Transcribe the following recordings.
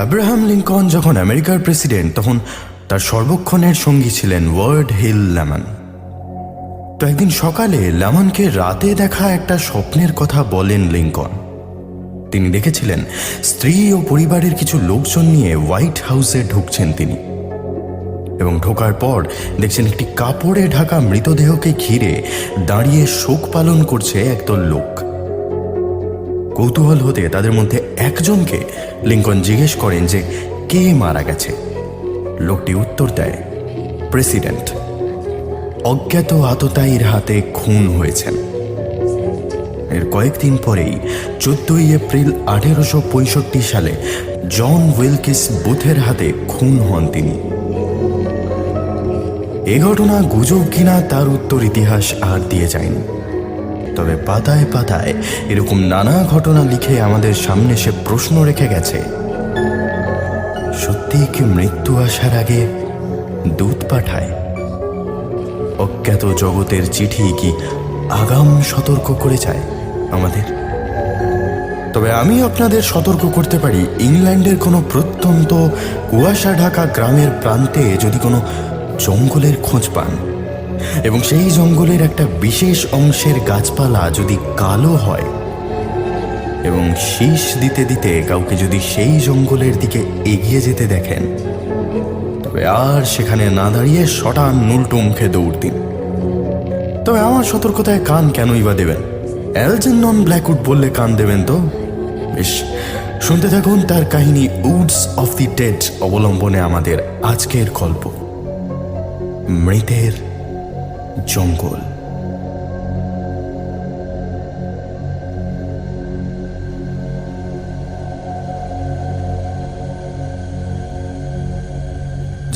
Abraham Lincoln যখন আমেরিকার president, তখন তার সর্বক্ষণের সঙ্গী ছিলেন ওয়ার্ড হিল ল্যামান। তো একদিন সকালে ল্যামানকে রাতে দেখা একটা স্বপ্নের কথা বলেন লিঙ্কন। তিনি দেখেছিলেন স্ত্রী ও পরিবারের কিছু লোকজন নিয়ে হোয়াইট হাউসে ঢুকছেন তিনি, এবং ঢোকার পর দেখছেন একটি কাপড়ে ঢাকা মৃতদেহকে ঘিরে দাঁড়িয়ে শোক পালন করছে একদল লোক। কৌতূহল হতে তাদের মধ্যে একজনকে লিঙ্কন জিজ্ঞেস করেন যে কে মারা গেছে। লোকটি উত্তর দেয়, প্রেসিডেন্ট অজ্ঞাত আততায়ীর হাতে খুন হয়েছেন। এর কয়েকদিন পরেই 14 এপ্রিল 1865 সালে জন উইলকিস বুথের হাতে খুন হন তিনি। এ ঘটনা গুজব কিনা তার উত্তর ইতিহাস আর দিয়ে যায়নি, তবে পাতায় পাতায় এরকম নানা ঘটনা লিখে আমাদের সামনে সে প্রশ্ন রেখে গেছে, সত্যি কি মৃত্যু আসার আগে দূত পাঠায়? অজ্ঞাত জগতের চিঠি কি আগাম সতর্ক করে যায় আমাদের? তবে আমি আপনাদের সতর্ক করতে পারি, ইংল্যান্ডের কোনো প্রত্যন্ত কুয়াশা ঢাকা গ্রামের প্রান্তে যদি কোনো জঙ্গলের খোঁজ পান, এবং সেই জঙ্গলের একটা বিশেষ অংশের গাছপালা যদি কালো হয়, এবং শীষ দিতে দিতে কাউকে যদি সেই জঙ্গলের দিকে এগিয়ে যেতে দেখেন, তবে আর সেখানে না দাঁড়িয়ে শটান নুলটু মুখে দৌড় দিন। তবে আমার সতর্কতায় কান কেনই বা দেবেন? অ্যালজেনন ব্ল্যাকউড বললে কান দেবেন তো? বেশ, শুনতে থাকুন তার কাহিনী উডস অফ দি ডেড অবলম্বনে আমাদের আজকের গল্প, মৃতের জঙ্গল।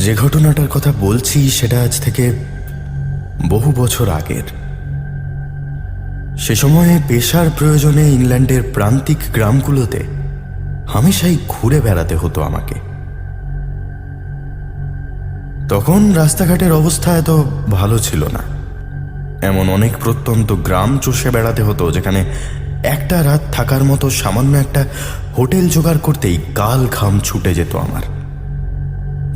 যে ঘটনাটার কথা বলছি সেটা আজ থেকে বহু বছর আগের। সে সময়ে পেশার প্রয়োজনে ইংল্যান্ডের প্রান্তিক গ্রামগুলোতে হামেশাই ঘুরে বেড়াতে হতো আমাকে। তখন রাস্তাঘাটের অবস্থা এত ভালো ছিল না। এমন অনেক প্রত্যন্ত গ্রাম চষে বেড়াতে হতো যেখানে একটা রাত থাকার মতো সামান্য একটা হোটেল জোগাড় করতেই গাল ঘাম ছুটে যেত আমার।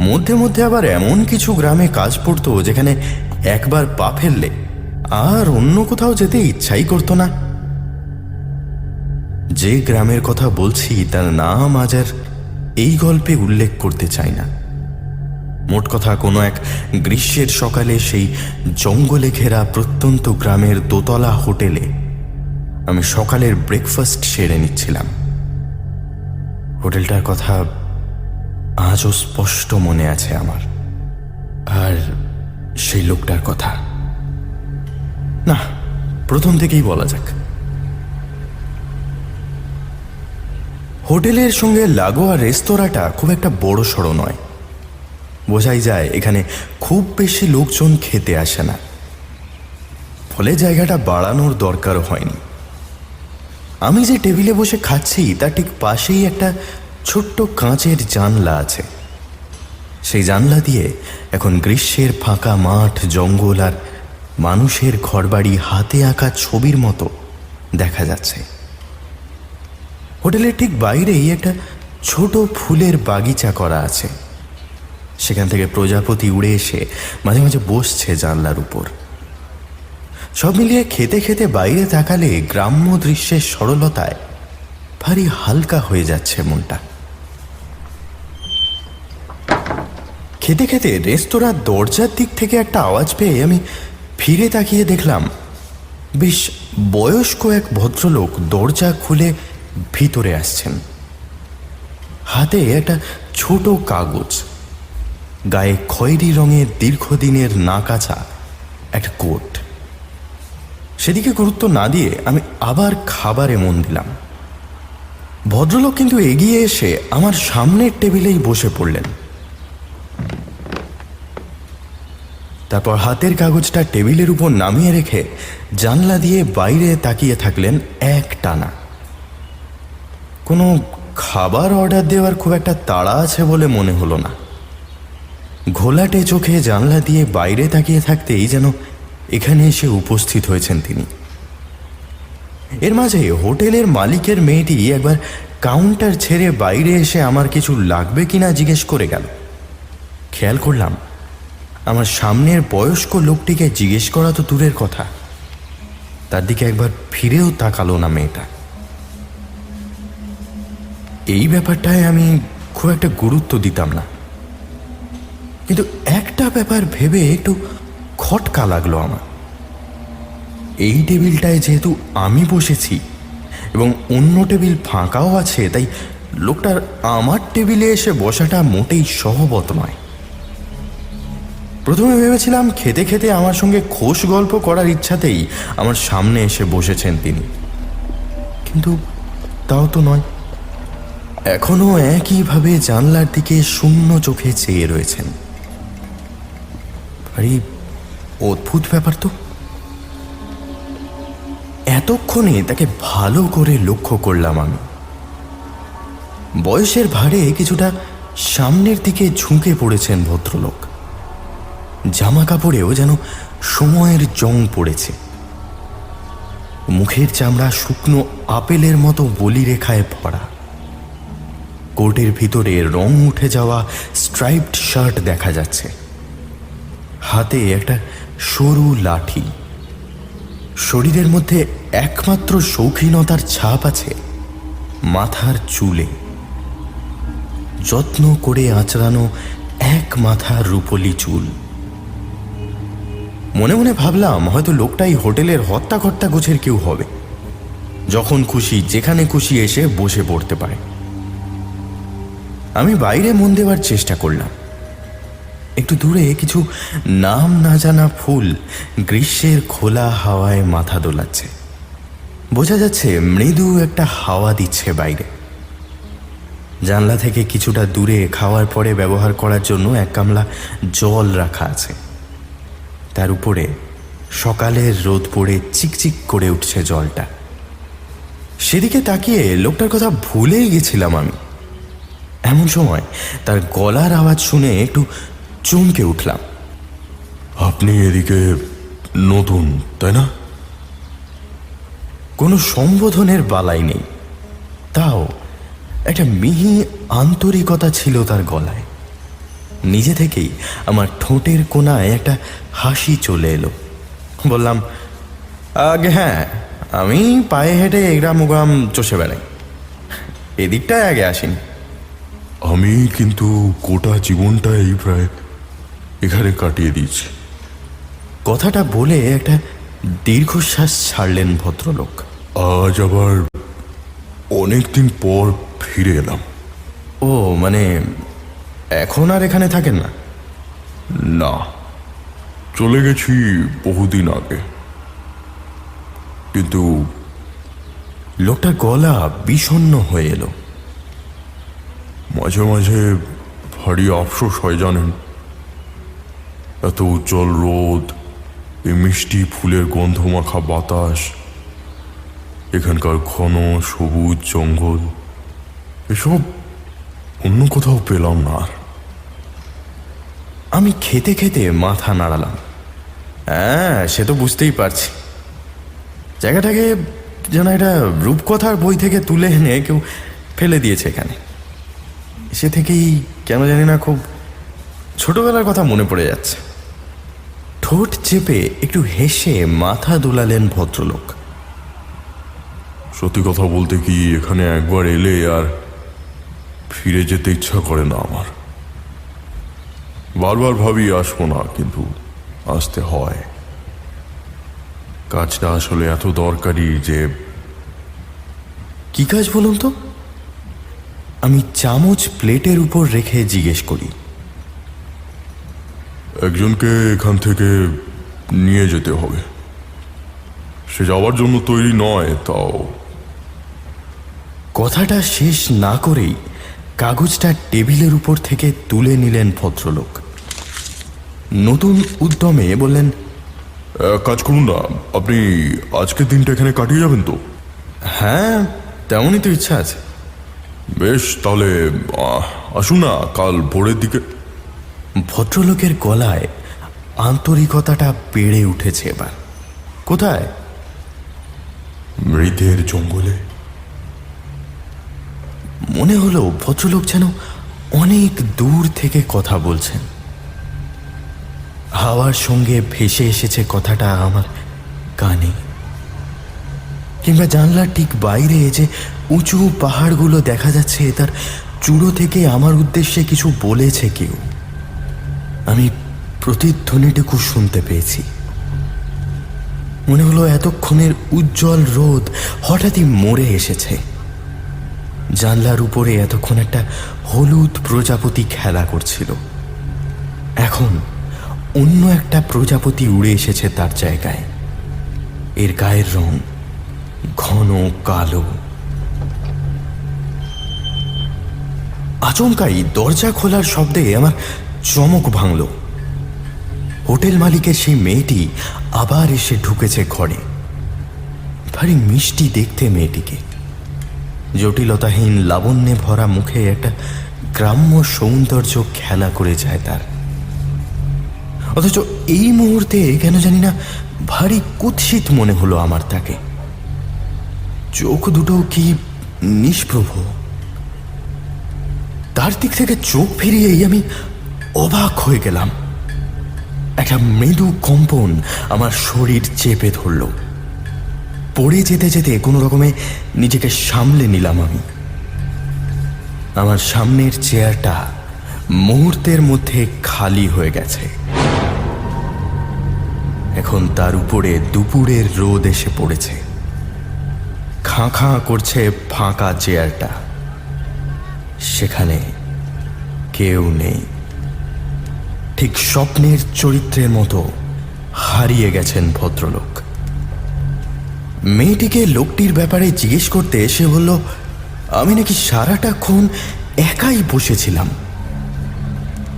মধ্যে মধ্যে আবার এমন কিছু গ্রামে কাজ পড়তো যেখানে একবার পা ফেললে আর অন্য কোথাও যেতে ইচ্ছাই করতো না। যে গ্রামের কথা বলছি তার নাম আজ আর এই গল্পে উল্লেখ করতে চাই না। মোট কথা, কোনো এক গ্রীষ্মের সকালে সেই জঙ্গলে ঘেরা প্রত্যন্ত গ্রামের দোতলা হোটেলে আমি সকালের ব্রেকফাস্ট সেরে নিচ্ছিলাম। হোটেলটার কথা আজও স্পষ্ট মনে আছে আমার, আর সেই লোকটার কথা না, প্রথম থেকেই বলা যাক। হোটেলের সঙ্গে লাগোয়া রেস্তোরাঁটা খুব একটা বড় সড়ো নয়। বোঝাই যায় এখানে খুব বেশি লোকজন খেতে আসে না, ফলে জায়গাটা বাড়ানোর দরকারও হয়নি। আমি যে টেবিলে বসে খাচ্ছি তার ঠিক পাশেই একটা ছোট্ট কাঁচের জানলা আছে। সেই জানলা দিয়ে এখন গ্রীষ্মের ফাঁকা মাঠ, জঙ্গল আর মানুষের ঘরবাড়ি হাতে আঁকা ছবির মতো দেখা যাচ্ছে। হোটেলের ঠিক বাইরেই একটা ছোট ফুলের বাগিচা করা আছে। সেখান থেকে প্রজাপতি উড়ে এসে মাঝে মাঝে বসছে জানলার উপর। সব মিলিয়ে খেতে খেতে বাইরে তাকালে গ্রাম্য দৃশ্যের সরলতায় ভারী হালকা হয়ে যাচ্ছে মনটা। খেতে খেতে রেস্তোরাঁর দরজার দিক থেকে একটা আওয়াজ পেয়ে আমি ফিরে তাকিয়ে দেখলাম বেশ বয়স্ক এক ভদ্রলোক দরজা খুলে ভিতরে আসছেন। হাতে একটা ছোট কাগজ, গায়ে খয়েরি রঙের দীর্ঘদিনের না কাচা একটা কোট। সেদিকে গুরুত্ব না দিয়ে আমি আবার খাবারে মন দিলাম। ভদ্রলোক কিন্তু এগিয়ে এসে আমার সামনের টেবিলেই বসে পড়লেন। তারপর হাতের কাগজটা টেবিলের উপর নামিয়ে রেখে জানলা দিয়ে বাইরে তাকিয়ে থাকলেন এক টানা। কোনো খাবার অর্ডার দেওয়ার খুব একটা তাড়া আছে বলে মনে হলো না। ঘোলাটে চোখে জানলা দিয়ে বাইরে তাকিয়ে থাকতেই যেন এখানে এসে উপস্থিত হয়েছেন তিনি। এর মাঝে হোটেলের মালিকের মেয়েটি একবার কাউন্টার ছেড়ে বাইরে এসে আমার কিছু লাগবে কিনা জিজ্ঞেস করে গেল। খেয়াল করলাম আমার সামনের বয়স্ক লোকটিকে জিজ্ঞেস করা তো দূরের কথা, তার দিকে একবার ফিরেও তাকালো না মেয়েটা। এই ব্যাপারটায় আমি খুব একটা গুরুত্ব দিতাম না, কিন্তু একটা ব্যাপার ভেবে একটু খটকা লাগলো আমার। এই টেবিলটায় যেহেতু আমি বসেছি এবং অন্য টেবিল ফাঁকাও আছে, তাই লোকটার আমার টেবিলে এসে বসাটা মোটেই সহবত নয়। প্রথমে ভেবেছিলাম খেতে খেতে আমার সঙ্গে খোশ গল্প করার ইচ্ছাতেই আমার সামনে এসে বসেছেন তিনি, কিন্তু তাও তো নয়। এখনো একইভাবে জানলার দিকে শূন্য চোখে চেয়ে রয়েছেন। আরে অদ্ভুত ব্যাপার তো। এতক্ষণে তাকে ভালো করে লক্ষ্য করলাম আমি। বয়সের ভারে কিছুটা সামনের দিকে ঝুঁকে পড়েছেন ভদ্রলোক। জামা কাপড়েও যেন সময়ের জং পড়েছে। মুখের চামড়া শুকনো আপেলের মতো বলি রেখায় ভরা। কোটের ভিতরে রং উঠে যাওয়া স্ট্রাইপড শার্ট দেখা যাচ্ছে। হাতে একটা সরু লাঠি। শরীরের মধ্যে একমাত্র শৌখিনতার ছাপ আছে মাথার চুলে। যত্ন করে আঁচড়ানো এক মাথার রূপলি চুল। মনে মনে ভাবলাম হয়তো লোকটাই হোটেলের হত্যাকর্তা গোছের কেউ হবে, যখন খুশি যেখানে খুশি এসে বসে পড়তে পারে। আমি বাইরে মন দেওয়ার চেষ্টা করলাম। একটু দূরে কিছু নাম না জানা ফুল গ্রীষ্মের খোলা হাওয়ায় মাথা দোলাচ্ছে। বোঝা যাচ্ছে মৃদু একটা হাওয়া দিচ্ছে বাইরে। জানলা থেকে কিছুটা দূরে খাওয়ার পরে ব্যবহার করার জন্য এক গামলা জল রাখা আছে। তার উপরে সকালের রোদ পড়ে চিকচিক করে উঠছে জলটা। সেদিকে তাকিয়ে লোকটার কথা ভুলেই গেছিলাম আমি। এমন সময় তার গলার আওয়াজ শুনে একটু চমকে উঠলাম। আপনি এদিকে নতুন, তাই না? কোনো সম্বোধনের বালাই নেই, তাও একটা মিহি আন্তরিকতা ছিল তার গলায়। নিজে থেকেই আমার ঠোঁটের কোণায় একটা হাসি চলে এলো। বললাম, আগে হ্যাঁ, আমি পায়ে হেঁটে এগ্রাম ওগ্রাম চষে বেড়াই, এদিকটায় আগে আসিনি। আমি কিন্তু গোটা জীবনটাই প্রায় এখানে কাটিয়ে দিয়েছি। কথাটা বলে একটা দীর্ঘশ্বাস ছাড়লেন ভদ্রলোক। আজ আবার অনেকদিন পর ফিরে এলাম। ও মানে এখন আর এখানে থাকেন না? না, চলে গেছি বহুদিন আগে। কিন্তু লোকটার গলা বিষণ্ণ হয়ে এলো। মাঝে মাঝে ভারী আফসোস হয় জানেন। এত উজ্জ্বল রোদ, এই মিষ্টি ফুলের গন্ধমাখা বাতাস, এখানকার ঘন সবুজ জঙ্গল, এসব অন্য কোথাও পেলাম না আর। আমি খেতে খেতে মাথা নাড়ালাম। হ্যাঁ, সে তো বুঝতেই পারছি। জায়গাটাকে যেন একটা রূপকথার বই থেকে তুলে এনে কেউ ফেলে দিয়েছে এখানে। সে থেকেই কেন জানি না খুব ছোটবেলার কথা মনে পড়ে যাচ্ছে। ঠোঁট চেপে একটু হেসে মাথা দোলালেন ভদ্রলোক। সত্যি কথা বলতে কি, এখানে একবার এলে আর ফিরে যেতে ইচ্ছা করে না আমার। বারবার ভাবি আসবো না, কিন্তু আসতে হয়। কাজটা আসলে এত দরকারি যে। কি কাজ বলুন তো? আমি চামচ প্লেটের উপর রেখে জিজ্ঞেস করি। একজনকে এখান থেকে নিয়ে যেতে হবে। সে যাওয়ার জন্য তৈরি নয়, তাও। কথাটা শেষ না করেই কাগজটা টেবিলের উপর থেকে তুলে নিলেন ভদ্রলোক। নতুন উদ্যমে বললেন, এক কাজ করুন না, আপনি আজকের দিনটা এখানে কাটিয়ে যাবেন তো? হ্যাঁ, তেমনই তো ইচ্ছা আছে। বেশ, তাহলে আসুন না কাল ভোরের দিকে। ভদ্রলোকের গলায় আন্তরিকতাটা বেড়ে উঠেছে এবার। কোথায়? মৃতের জঙ্গলে। মনে হলো ভদ্রলোক যেন অনেক দূর থেকে কথা বলছেন। হাওয়ার সঙ্গে ভেসে এসেছে কথাটা আমার কানে, কিংবা জানলার ঠিক বাইরে যে উঁচু পাহাড়গুলো দেখা যাচ্ছে, তার চূড়ো থেকে আমার উদ্দেশ্যে কিছু বলেছে কেউ। আমি প্রতিধ্বনিটুকু শুনতে পেয়েছি। মনে হলো এতক্ষণের উজ্জ্বল রোদ হঠাৎই মরে এসেছে। জানলার উপরে এতক্ষণ একটা হলুদ প্রজাপতি খেলা করছিল, এখন অন্য একটা প্রজাপতি উড়ে এসেছে তার জায়গায়। এর গায়ের রং ঘন কালো। আচমকাই দরজা খোলার শব্দে আমার চমক ভাঙল। হোটেল মালিকের সেই মেয়েটি আবার এসে ঢুকেছে ঘরে। ভারী মিষ্টি দেখতে মেয়েটিকে। জটিলতাহীন লাবণ্যে ভরা মুখে একটা গ্রাম্য সৌন্দর্য খেলা করে যায় তার। অথচ এই মুহূর্তে কেন জানি না ভারী কুৎসিত মনে হলো আমার তাকে। চোখ দুটো কি নিষ্প্রভ। তার দিক থেকে চোখ ফিরিয়েই আমি অবাক হয়ে গেলাম। একটা মৃদু কম্পন আমার শরীর চেপে ধরল। পড়ে যেতে যেতে কোনো রকমে নিজেকে সামলে নিলাম আমি। আমার সামনের চেয়ারটা মুহূর্তের মধ্যে খালি হয়ে গেছে। এখন তার উপরে দুপুরের রোদ এসে পড়েছে। খাঁ খাঁ করছে ফাঁকা চেয়ারটা। সেখানে কেউ নেই। ঠিক স্বপ্নের চরিত্রের মতো হারিয়ে গেছেন ভদ্রলোক। মেয়েটিকে লোকটির ব্যাপারে জিজ্ঞেস করতে এসে বলল, আমি নাকি সারাটাক্ষণ একাই বসেছিলাম।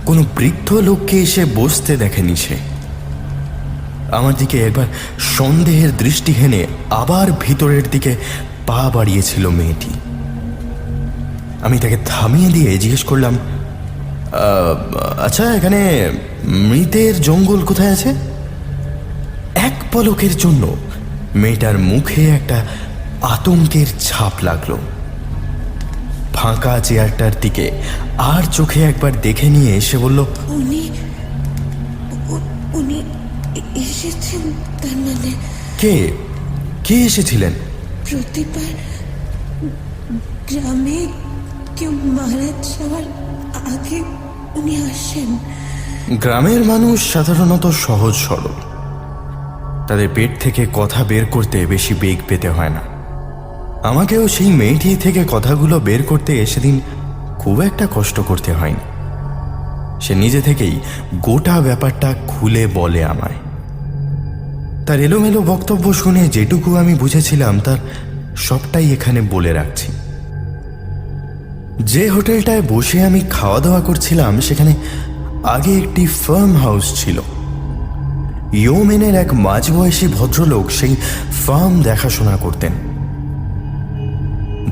কোনো বৃদ্ধ লোককে এসে বসতে দেখেনি সে। আমার দিকে একবার সন্দেহের দৃষ্টি হেনে আবার ভিতরের দিকে পা বাড়িয়েছিল মেয়েটি। আমি তাকে থামিয়ে দিয়ে জিজ্ঞেস করলাম, আচ্ছা, এখানে মৃতের জঙ্গল কোথায় আছে? এক পলকের জন্য মেয়েটার মুখে একটা আতঙ্কের ছাপ লাগলো। ফাঁকা চেয়ারটার দিকে আর চোখে একবার দেখে নিয়ে এসে বলল, উনি এসেছেন। তার মানে কে এসেছিলেন? প্রতিবার গ্রামে কেউ মারা যাওয়ার আগে উনি আসেন। গ্রামের মানুষ সাধারণত সহজ সরল। তাদের পেট থেকে কথা বের করতে বেশি বেগ পেতে হয় না। আমাকেও সেই মেয়েটি থেকে কথাগুলো বের করতে সেদিন খুব একটা কষ্ট করতে হয়নি। সে নিজে থেকেই গোটা ব্যাপারটা খুলে বলে আমায়। তার এলোমেলো বক্তব্য শুনে যেটুকু আমি বুঝেছিলাম তার সবটাই এখানে বলে রাখছি। যে হোটেলটায় বসে আমি খাওয়া দাওয়া করছিলাম সেখানে আগে একটি ফার্ম হাউস ছিল। ইয়োমেনের এক মাঝবয়সী ভদ্রলোক সেই ফার্ম দেখাশোনা করতেন।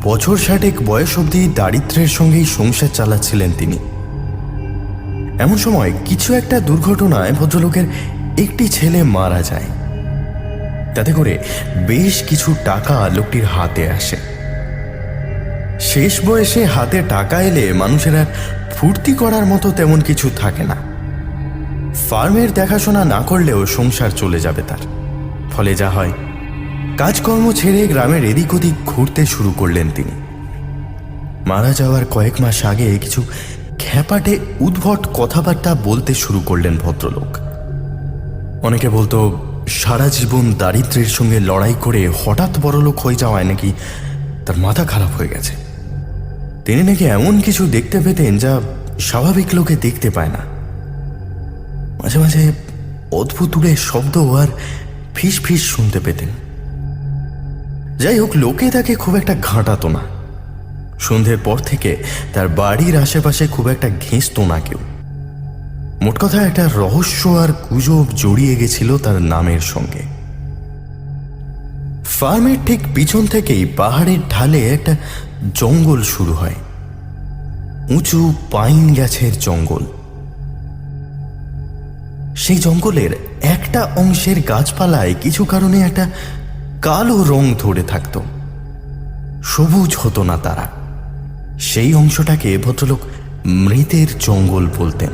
বছর 60 বয়স অবধি দারিদ্র্যের সঙ্গেই সংসার চালাচ্ছিলেন তিনি। এমন সময় কিছু একটা দুর্ঘটনায় ভদ্রলোকের একটি ছেলে মারা যায়। তাতে করে বেশ কিছু টাকা লোকটির হাতে আসে। শেষ বয়সে হাতে টাকা এলে মানুষের আর ফুর্তি করার মতো তেমন কিছু থাকে না। ফার্মের দেখাশোনা না করলেও সংসার চলে যাবে তার। ফলে যা হয়, কাজকর্ম ছেড়ে গ্রামের এদিক ওদিক ঘুরতে শুরু করলেন তিনি। মারা যাওয়ার কয়েক মাস আগে কিছু খ্যাপাটে উদ্ভট কথাবার্তা বলতে শুরু করলেন ভদ্রলোক। অনেকে বলতো সারা জীবন দারিদ্র্যের সঙ্গে লড়াই করে হঠাৎ বড়লোক হয়ে যাওয়ায় নাকি তার মাথা খারাপ হয়ে গেছে। তিনি নাকি এমন কিছু দেখতে পেতেন যা স্বাভাবিক লোকে দেখতে পায় না। মাঝে মাঝে অদ্ভুত উড়ে শব্দ আর ফিস ফিস শুনতে পেতেন। যাই হোক, লোকে তাকে খুব একটা ঘাঁটাতো না। সন্ধ্যের পর থেকে তার বাড়ির আশেপাশে খুব একটা ঘেঁষতো না কেউ। মোট কথা একটা রহস্য আর গুজব জড়িয়ে গেছিল তার নামের সঙ্গে। ফার্মের ঠিক পিছন থেকেই পাহাড়ের ঢালে একটা জঙ্গল শুরু হয়, উঁচু পাইন গাছের জঙ্গল। সেই জঙ্গলের একটা অংশের গাছপালায় কিছু কারণে একটা কালো রং ধরে থাকত, সবুজ হতো না তারা। সেই অংশটাকে ভদ্রলোক মৃতের জঙ্গল বলতেন।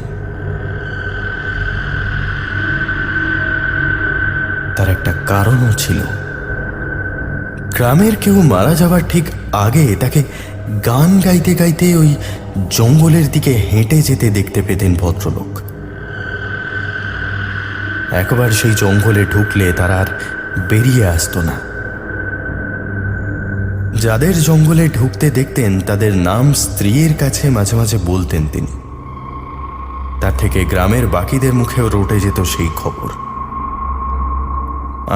তার একটা কারণও ছিল। গ্রামের কেউ মারা যাবার ঠিক আগে তাকে গান গাইতে গাইতে ওই জঙ্গলের দিকে হেঁটে যেতে দেখতে পেতেন ভদ্রলোক। একবার সেই জঙ্গলে ঢুকলে তারা আর বেরিয়ে আসতো না। যাদের জঙ্গলে ঢুকতে দেখতেন তাদের নাম স্ত্রীর কাছে মাঝে মাঝে বলতেন তিনি। তার থেকে গ্রামের বাকিদের মুখেও রটে যেত সেই খবর।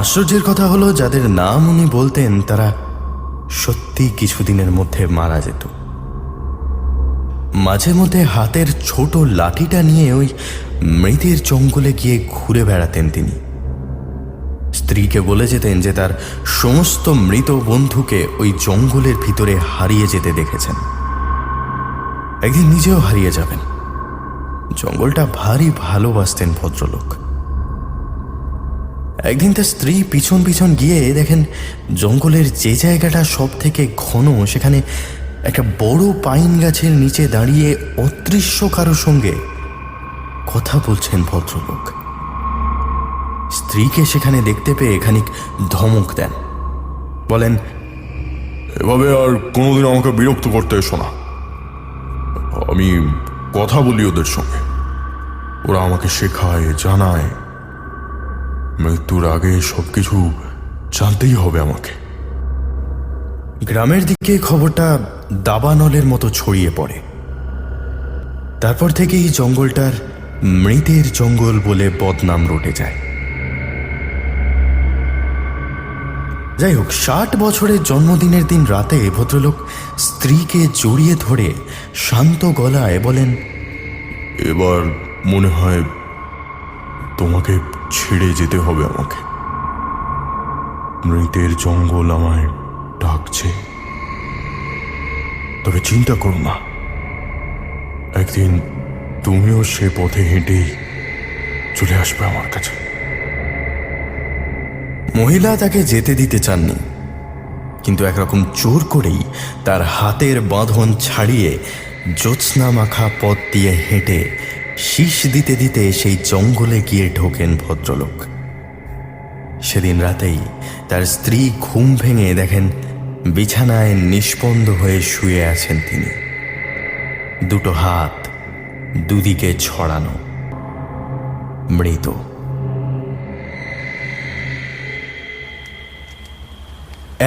আশ্চর্যের কথা হলো, যাদের নাম উনি বলতেন তারা সত্যি কিছুদিনের মধ্যে মারা যেত। মাঝে মধ্যে হাতের ছোট লাঠিটা নিয়ে ওই মৃতের জঙ্গলে গিয়ে ঘুরে বেড়াতেন তিনি। স্ত্রীকে বলে যেতেন যে তার সমস্ত মৃত বন্ধুকে ওই জঙ্গলের ভিতরে হারিয়ে যেতে দেখেছেন। একদিন নিজেও হারিয়ে যাবেন। জঙ্গলটা ভারী ভালোবাসতেন ভদ্রলোক। একদিন তার স্ত্রী পিছন পিছন গিয়ে দেখেন জঙ্গলের যে জায়গাটা সব থেকে ঘন, সেখানে একটা বড় পাইন গাছের নিচে দাঁড়িয়ে অদৃশ্য কারো সঙ্গে কথা বলছেন ভদ্রলোক। স্ত্রীকে সেখানে দেখতে পেয়ে খানিক ধমক দেন, বলেন, এভাবে আর কোনোদিন আমাকে বিরক্ত করতে এসো না। আমি কথা বলি ওদের সঙ্গে, ওরা আমাকে শেখায়, জানায়। মৃত্যুর আগে সবকিছু জানতেই হবে আমাকে। গ্রামের দিকে খবরটা দাবানলের মতো ছড়িয়ে পড়ে। তারপর থেকেই জঙ্গলটার মৃতের জঙ্গল বলে বদনাম রটে যায়। যাই হোক, 60 বছরের জন্মদিনের দিন রাতে ভদ্রলোক স্ত্রীকে জড়িয়ে ধরে শান্ত গলায় বলেন, এবার মনে হয় তোমাকে ছেড়ে যেতে হবে আমাকে। মৃতের জঙ্গল আমায় ডাকছে। তবে চিন্তা করো না, একদিন তুমিও সে পথে হেঁটেই চলে আসবে আমার কাছে। মহিলা তাকে যেতে দিতে চাননি, কিন্তু একরকম জোর করেই তার হাতের বাঁধন ছাড়িয়ে জ্যোৎস্না মাখা পথ দিয়ে হেঁটে শীষ দিতে দিতে সেই জঙ্গলে গিয়ে ঢোকেন ভদ্রলোক। সেদিন রাতেই তার স্ত্রী ঘুম ভেঙে দেখেন বিছানায় নিস্পন্দ হয়ে শুয়ে আছেন তিনি, দুটো হাত দুদিকে ছড়ানো, মৃত।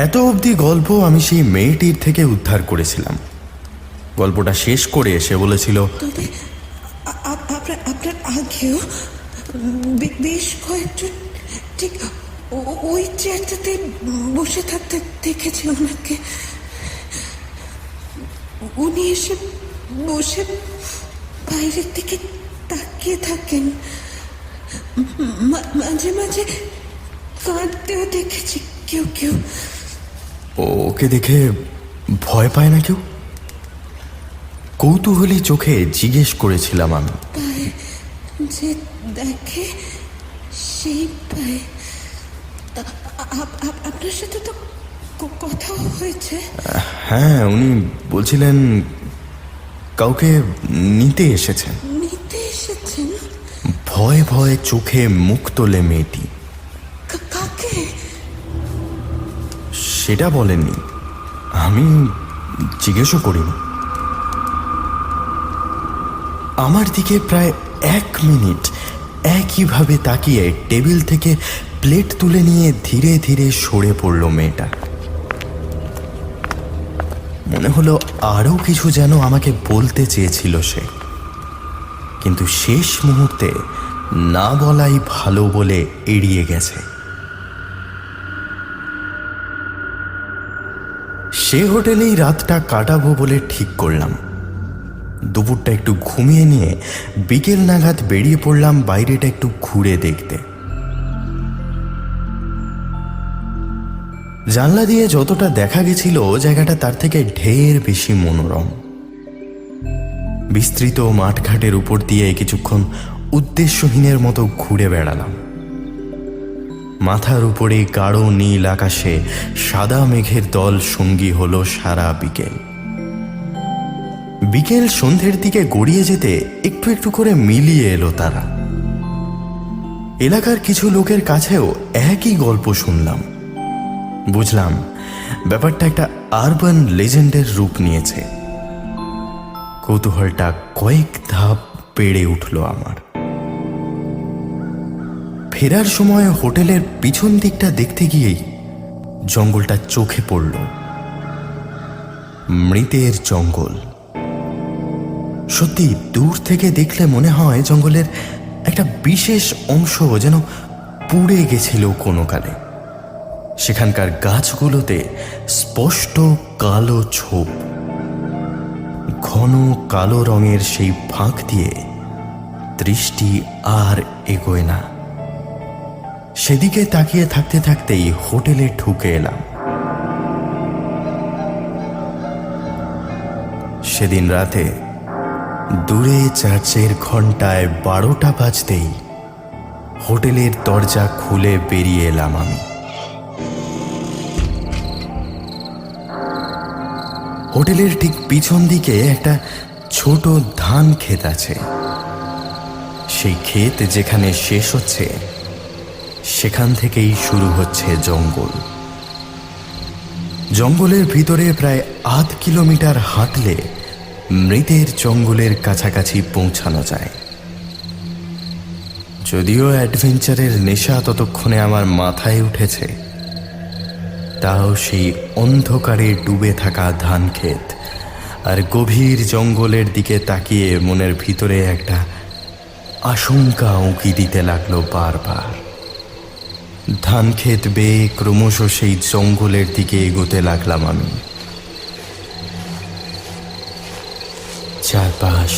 এত অবধি গল্প আমি সেই মেয়েটির থেকে উদ্ধার করেছিলাম। গল্পটা শেষ করে সে বলেছিল, তবে আপনার আগেও বেশ কয়েকজন ঠিক ওই চেয়ারটাতে বসে থাকতে দেখেছি ওনাকে। উনি এসে বসে বাইরের দিকে তাকিয়ে থাকেন, মাঝে মাঝে কাঁদতেও দেখেছি কেউ কেউ। ওকে দেখে ভয় পায় না কেউ? কৌতূহলী চোখে জিজ্ঞেস করেছিলাম আমি। পায়, যে দেখে সেই পায়। আপনার সাথে তো কথা হয়েছে। হ্যাঁ, উনি বলছিলেন কাউকে নিতে এসেছেন। নিতে এসেছেন? ভয়ে ভয়ে চোখে মুখ তোলে মেয়েটি। কাকে? সেটা বলেননি, আমি জিজ্ঞেসও করিনি। আমার দিকে প্রায় 1 মিনিট একইভাবে তাকিয়ে টেবিল থেকে প্লেট তুলে নিয়ে ধীরে ধীরে সরে পড়ল মেয়েটা। মনে হলো আরও কিছু যেন আমাকে বলতে চেয়েছিল সে, কিন্তু শেষ মুহূর্তে না বলাই ভালো বলে এড়িয়ে গেছে। সে হোটেলেই রাতটা কাটাবো বলে ঠিক করলাম। দুপুরটা একটু ঘুমিয়ে নিয়ে বিকেল নাগাদ বেরিয়ে পড়লাম বাইরেটা একটু ঘুরে দেখতে। জানলা দিয়ে যতটা দেখা গেছিল জায়গাটা তার থেকে ঢের বেশি মনোরম। বিস্তৃত মাঠঘাটের উপর দিয়ে কিছুক্ষণ উদ্দেশ্যহীনের মতো ঘুরে বেড়ালাম। মাথার উপরে গাঢ় নীল আকাশে সাদা মেঘের দল সঙ্গী হলো সারা বিকেল। বিকেল সন্ধ্যের দিকে গড়িয়ে যেতে একটু একটু করে মিলিয়ে এলো তারা। এলাকার কিছু লোকের কাছেও একই গল্প শুনলাম। বুঝলাম ব্যাপারটা একটা আরবান লেজেন্ডের রূপ নিয়েছে। কৌতূহলটা কয়েক ধাপ বেড়ে উঠল আমার। ফেরার সময় হোটেলের পিছন দিকটা দেখতে গিয়েই জঙ্গলটা চোখে পড়ল। মৃতের জঙ্গল। সত্যি দূর থেকে দেখলে মনে হয় জঙ্গলের একটা বিশেষ অংশ যেন পুড়ে গেছিল কোনো কালে। সেখানকার গাছগুলোতে স্পষ্ট কালো ছোপ। ঘন কালো রঙের সেই ফাঁক দিয়ে দৃষ্টি আর এগোয় না। সেদিকে তাকিয়ে থাকতে থাকতেই হোটেলে ঢুকে এলাম। সেদিন রাতে দূরে চার্চের ঘন্টায় 12টা বাজতেই হোটেলের দরজা খুলে বেরিয়ে এলাম আমি। হোটেলের ঠিক পিছন দিকে একটা ছোট ধান ক্ষেত আছে। সেই ক্ষেত যেখানে শেষ হচ্ছে সেখান থেকেই শুরু হচ্ছে জঙ্গল। জঙ্গলের ভিতরে প্রায় 1/2 কিলোমিটার হাঁটলে মৃতের জঙ্গলের কাছাকাছি পৌঁছানো যায়। যদিও অ্যাডভেঞ্চারের নেশা ততক্ষণে আমার মাথায় উঠেছে, তাও সেই অন্ধকারে ডুবে থাকা ধান ক্ষেত আর গভীর জঙ্গলের দিকে তাকিয়ে মনের ভিতরে একটা আশঙ্কা উঁকি দিতে লাগলো বারবার। ধান ক্ষেত বেয়ে ক্রমশ সেই জঙ্গলের দিকে এগোতে লাগলাম আমি। চারপাশ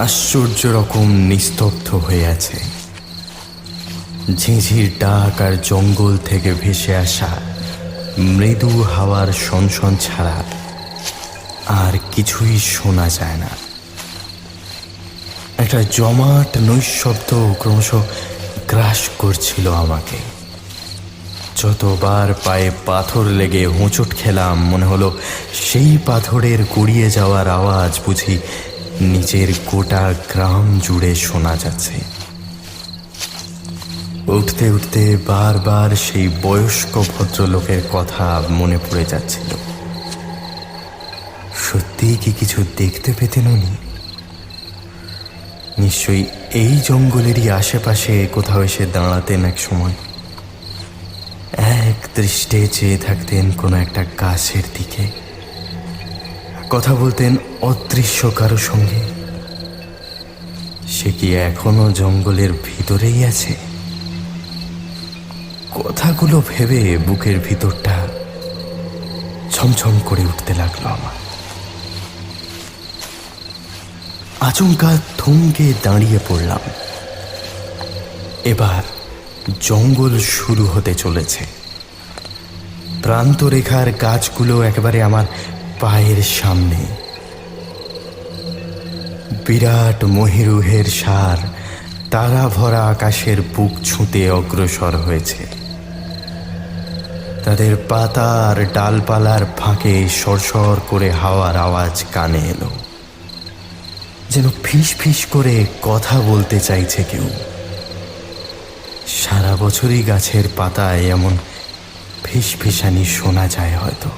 আশ্চর্য রকম নিস্তব্ধ হয়ে আছে। ঝিঁঝির ডাক আর জঙ্গল থেকে ভেসে আসা মৃদু হাওয়ার সনসন ছাড়া আর কিছুই শোনা যায় না। একটা জমাট নৈঃশব্দ ক্রমশ গ্রাস করছিল আমাকে। যতবার পায়ে পাথর লেগে হোঁচট খেলাম মনে হলো সেই পাথরের গড়িয়ে যাওয়ার আওয়াজ বুঝি নিজের গোটা গ্রাম জুড়ে শোনা যাচ্ছে। উঠতে উঠতে বারবার সেই বয়স্ক ভদ্রলোকের কথা মনে পড়ে যাচ্ছিল। সত্যিই কি কিছু দেখতে পেতেন উনি? নিশ্চয়ই এই জঙ্গলেরই আশেপাশে কোথাও এসে দাঁড়াতেন এক সময়। এক দৃষ্টে চেয়ে থাকতেন কোনো একটা গাছের দিকে, কথা বলতেন অদৃশ্য কারো সঙ্গে। সে কি এখনো জঙ্গলের ভিতরেই আছে? কথাগুলো ভেবে বুকের ভিতরটা ছমছম করে উঠতে লাগলো আমার। আচমকা থমকে দাঁড়িয়ে পড়লাম। এবার জঙ্গল শুরু হতে চলেছে। প্রান্তরেখার গাছগুলো একেবারে আমার পায়ের সামনে। বিরাট মহিরুহের সার তারা ভরা আকাশের বুক ছুঁতে অগ্রসর হয়েছে। তাদের পাতা আর ডালপালার ফাঁকে সরসর করে হাওয়ার আওয়াজ কানে এলো, যেন ফিস ফিস করে কথা বলতে চাইছে কেউ। সারা বছরই গাছের পাতায় এমন ফিসফিসানি শোনা যায়, হয়তো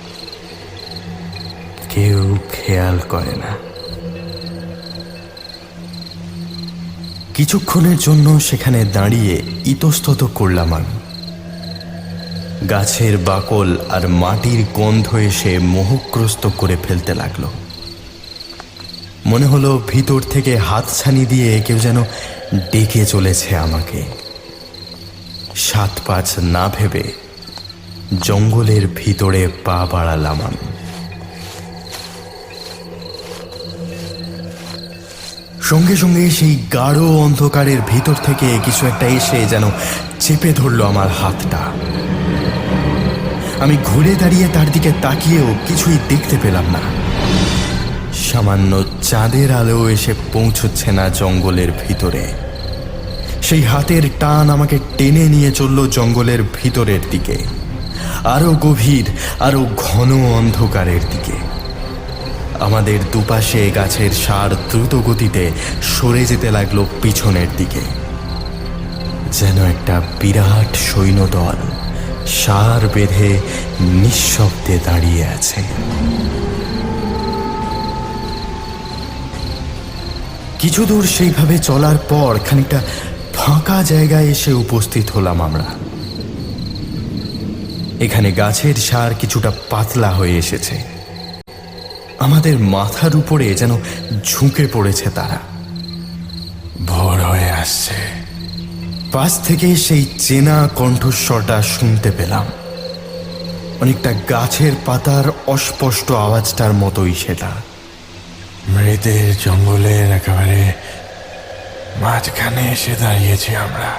কেউ খেয়াল করে না। কিছুক্ষণের জন্য সেখানে দাঁড়িয়ে ইতস্তত করলাম আমি। গাছের বাকল আর মাটির গন্ধ এসে মোহগ্রস্ত করে ফেলতে লাগলো। মনে হলো ভিতর থেকে হাতছানি দিয়ে কেউ যেন ডেকে চলেছে আমাকে। 7-5 না ভেবে জঙ্গলের ভিতরে পা বাড়ালাম আমি। সঙ্গে সঙ্গে সেই গাঢ় অন্ধকারের ভিতর থেকে কিছু একটা এসে যেন চেপে ধরল আমার হাতটা। আমি ঘুরে দাঁড়িয়ে তার দিকে তাকিয়েও কিছুই দেখতে পেলাম না। সামান্য চাঁদের আলো এসে পৌঁছচ্ছে না জঙ্গলের ভিতরে। সেই হাতের টান আমাকে টেনে নিয়ে চলল জঙ্গলের ভিতরের দিকে, আরো গভীর, আরো ঘন অন্ধকারের দিকে। আমাদের দুপাশে গাছের সার দ্রুত গতিতে সরে যেতে লাগলো পিছনের দিকে, যেন একটা বিরাট সৈন্যদল সার বেঁধে নিঃশব্দে দাঁড়িয়ে আছে। কিছু দূর সেইভাবে চলার পর খানিকটা ফাঁকা জায়গায় এসে উপস্থিত হলাম আমরা। এখানে গাছের সার কিছুটা পাতলা হয়ে এসেছে, আমাদের মাথার উপরে যেন ঝুঁকে পড়েছে তারা। ভোর হয়ে আসছে, পাশ থেকে সেই চেনা কণ্ঠস্বরটা শুনতে পেলাম। অনেকটা গাছের পাতার অস্পষ্ট আওয়াজটার মতোই সেটা। মৃতের জঙ্গলের একেবারে মাঝখানে এসে দাঁড়িয়েছি আমরা।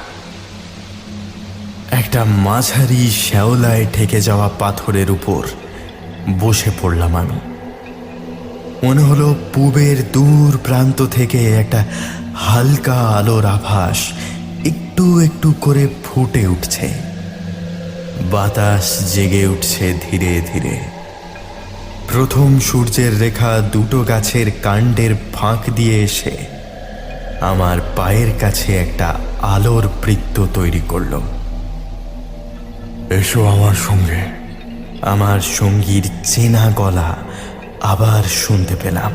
একটা মাঝারি শ্যাওলায় ঠেকে যাওয়া পাথরের উপর বসে পড়লাম আমি। মনে হলো পূবের দূর প্রান্ত থেকে একটা হালকা আলোর আভাস একটু একটু করে ফুটে উঠছে। বাতাস জেগে উঠছে ধীরে ধীরে। প্রথম সূর্যের রেখা দুটো গাছের কাণ্ডের ফাঁক দিয়ে এসে আমার পায়ের কাছে একটা আলোর বৃত্ত তৈরি করল। এসো আমার সঙ্গে। আমার সঙ্গীর চেনা গলা আবার শুনতে পেলাম।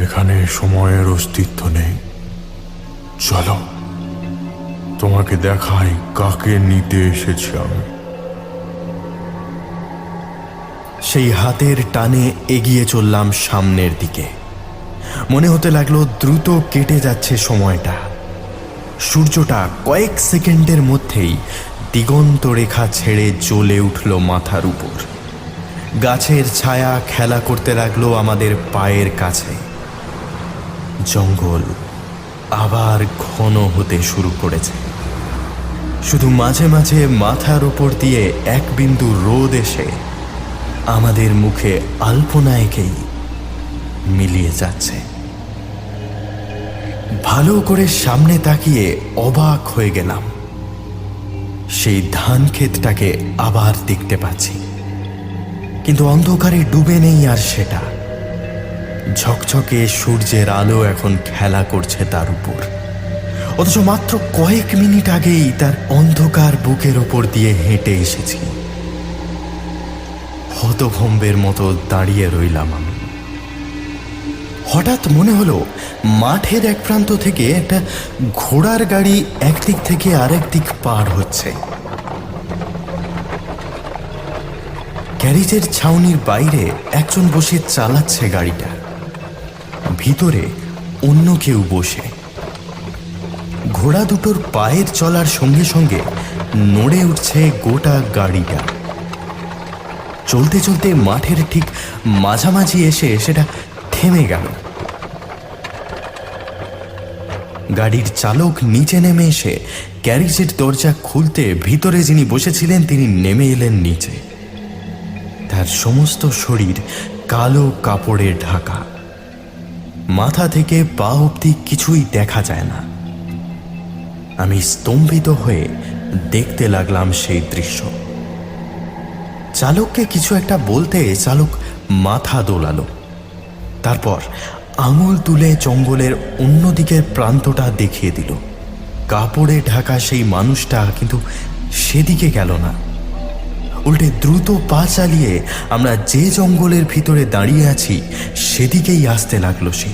এখানে সময়ের অস্তিত্ব নেই, চলো তোমাকে দেখাই কাকে নিতে এসেছি আমি। সেই হাতের টানে এগিয়ে চললাম সামনের দিকে। মনে হতে লাগলো দ্রুত কেটে যাচ্ছে সময়টা। সূর্যটা কয়েক সেকেন্ডের মধ্যেই দিগন্ত রেখা ছেড়ে জ্বলে উঠল মাথার উপর। গাছের ছায়া খেলা করতে লাগলো আমাদের পায়ের কাছে। জঙ্গল আবার ঘন হতে শুরু করেছে। শুধু মাঝে মাঝে মাথার উপর দিয়ে এক বিন্দু রোদ এসে আমাদের মুখে আলপনা এঁকেই মিলিয়ে যাচ্ছে। ভালো করে সামনে তাকিয়ে অবাক হয়ে গেলাম। সেই ধান ক্ষেতটাকে আবার দেখতে পাচ্ছি, কিন্তু অন্ধকারে ডুবে নেই আর সেটা। ঝকঝকে সূর্যের আলো এখন খেলা করছে তার উপর, অথচ মাত্র কয়েক মিনিট আগেই তার অন্ধকার বুকের ওপর দিয়ে হেঁটে এসেছি। হতভম্বের মতো দাঁড়িয়ে রইলাম আমি। হঠাৎ মনে হলো মাঠের এক প্রান্ত থেকে একটা ঘোড়ার গাড়ি একদিক থেকে আরেক দিক পার হচ্ছে। গ্যারেজের ছাউনির বাইরে একজন বসে চালাচ্ছে গাড়িটা, ভিতরে অন্য কেউ বসে। ঘোড়া দুটোর পায়ের চলার সঙ্গে সঙ্গে নড়ে উঠছে গোটা গাড়িটা। চলতে চলতে মাঠের ঠিক মাঝামাঝি এসে সেটা থেমে গেল। গাড়ির চালক নিচে নেমে এসে গ্যারেজের দরজা খুলতে ভিতরে যিনি বসেছিলেন তিনি নেমে এলেন নিচে। তার সমস্ত শরীর কালো কাপড়ে ঢাকা, মাথা থেকে পা অবধি কিছুই দেখা যায় না। আমি স্তম্ভিত হয়ে দেখতে লাগলাম সেই দৃশ্য। চালককে কিছু একটা বলতে চালক মাথা দোলালো, তারপর আঙুল তুলে জঙ্গলের অন্যদিকের প্রান্তটা দেখিয়ে দিল। কাপড়ে ঢাকা সেই মানুষটা কিন্তু সেদিকে গেল না, উল্টে দ্রুত পা চালিয়ে আমরা যে জঙ্গলের ভিতরে দাঁড়িয়ে আছি সেদিকেই আসতে লাগলো সে।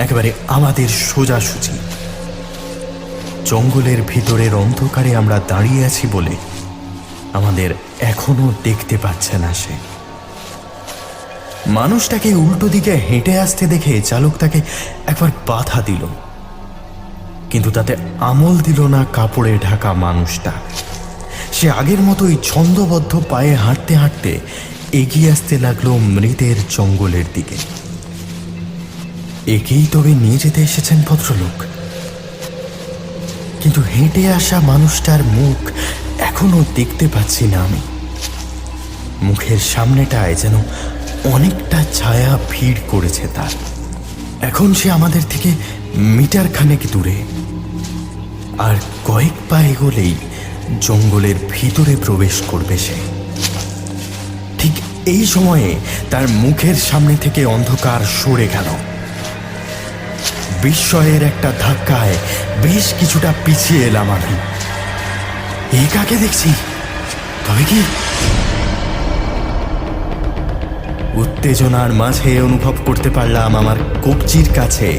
একেবারে আমাদের সোজাসুজি। জঙ্গলের ভিতরের অন্ধকারে আমরা দাঁড়িয়ে আছি বলে আমাদের এখনো দেখতে পাচ্ছে না সে। মানুষটাকে উল্টো দিকে হেঁটে আসতে দেখে চালক তাকে একবার বাধা দিল, কিন্তু তাতে আমল দিল না কাপড়ে ঢাকা মানুষটা। সে আগের মতোই ছন্দবদ্ধ পায়ে হাঁটতে হাঁটতে এগিয়ে আসতে লাগলো মৃতের জঙ্গলের দিকে। একেই তবে নিয়ে যেতে এসেছেন ভদ্রলোক, কিন্তু হেঁটে আসা মানুষটার মুখ এখনো দেখতে পাচ্ছি না আমি। মুখের সামনেটায় যেন অনেকটা ছায়া ভিড় করেছে তার। এখন সে আমাদের থেকে মিটার খানেক দূরে, আর কয়েক পা এগোলেই জঙ্গলের ভিতরে প্রবেশ করবে সে। ঠিক এই সময়ে তার মুখের সামনে থেকে অন্ধকার সরে গেল। বিস্ময়ের একটা ধাক্কায় বেশ কিছুটা পিছিয়ে এলাম আমি। এই কাকে দেখছি? তবে কি? উত্তেজনার মাঝে অনুভব করতে পারলাম আমার কবজির কাছে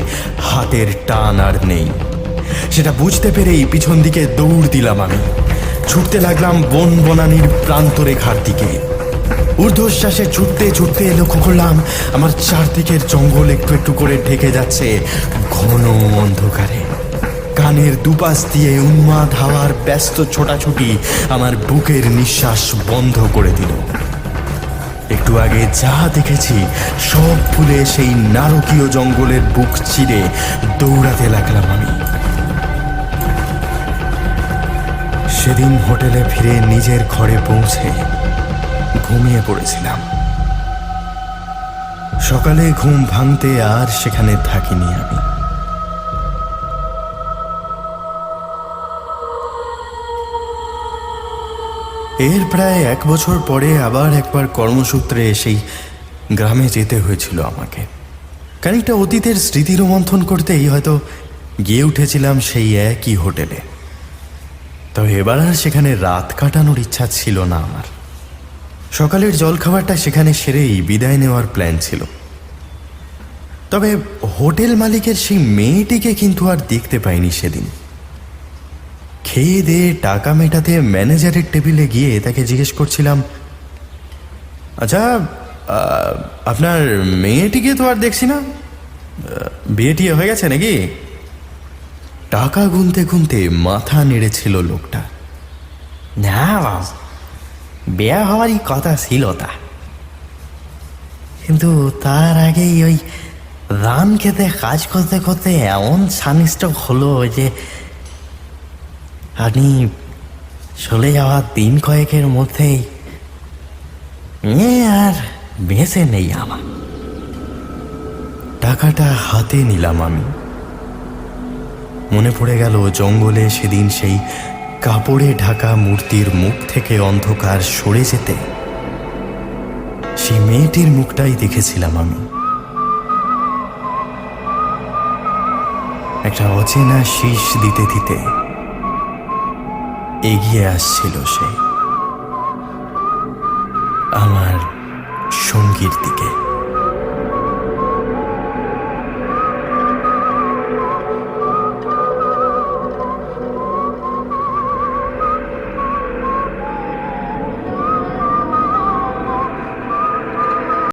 হাতের টান আর নেই। সেটা বুঝতে পেরেই পিছন দিকে দৌড় দিলাম আমি। ছুটতে লাগলাম বন বনানির প্রান্তরেখার দিকে। ঊর্ধ্বশ্বাসে ছুটতে ছুটতে লক্ষ্য করলাম আমার চারদিকের জঙ্গল একটু একটু করে ঢেকে যাচ্ছে ঘন অন্ধকারে। কানের দুপাশ দিয়ে উন্মাদ হাওয়ার ব্যস্ত ছোটাছুটি আমার বুকের নিঃশ্বাস বন্ধ করে দিল। একটু আগে যা দেখেছি সব ভুলে সেই নারকীয় জঙ্গলের বুক চিরে দৌড়াতে লাগলাম আমি। সেদিন হোটেলে ফিরে নিজের ঘরে পৌঁছে ঘুমিয়ে পড়েছিলাম। সকালে ঘুম ভাঙতে আর সেখানে থাকিনি আমি। এর প্রায় 1 বছর পরে আবার একবার কর্মসূত্রে সেই গ্রামে যেতে হয়েছিল আমাকে। খানিকটা অতীতের স্মৃতি রোমন্থন করতেই হয়তো গিয়ে উঠেছিলাম সেই একই হোটেলে। তবে এবার আর সেখানে রাত কাটানোর ইচ্ছা ছিল না আমার। সকালের জলখাবারটা সেখানে সেরেই বিদায় নেওয়ার প্ল্যান ছিল। তবে হোটেল মালিকের সেই মেয়েটিকে কিন্তু আর দেখতে পাইনি সেদিন। খেয়ে দিয়ে টাকা মেটাতে ম্যানেজারের টেবিলে গিয়ে তাকে জিজ্ঞেস করছিলাম, আচ্ছা আপনার মেয়েটিকে তো আর দেখছি না, বিয়ে টিয়ে হয়ে গেছে নাকি? টাকা গুনতে গুনতে মাথা নেড়েছিল লোকটা। না বাবু, বিয়ে হওয়ারই কথা ছিল তা, কিন্তু তার আগেই ওই ধান খেতে কাজ করতে করতে এমন সানিস্টক হলো যে আপনি চলে যাওয়ার দিন কয়েকের মধ্যেই আর বেঁচে নেই আমার। টাকাটা হাতে নিলাম আমি। মনে পড়ে গেল জঙ্গলে সেদিন সেই কাপড়ে ঢাকা মূর্তির মুখ থেকে অন্ধকার সরে যেতে সেই মেয়েটির মুখটাই দেখেছিলাম আমি। একটা অচেনা শীষ দিতে দিতে এগিয়ে আসছিল সে আমার সঙ্গীর দিকে।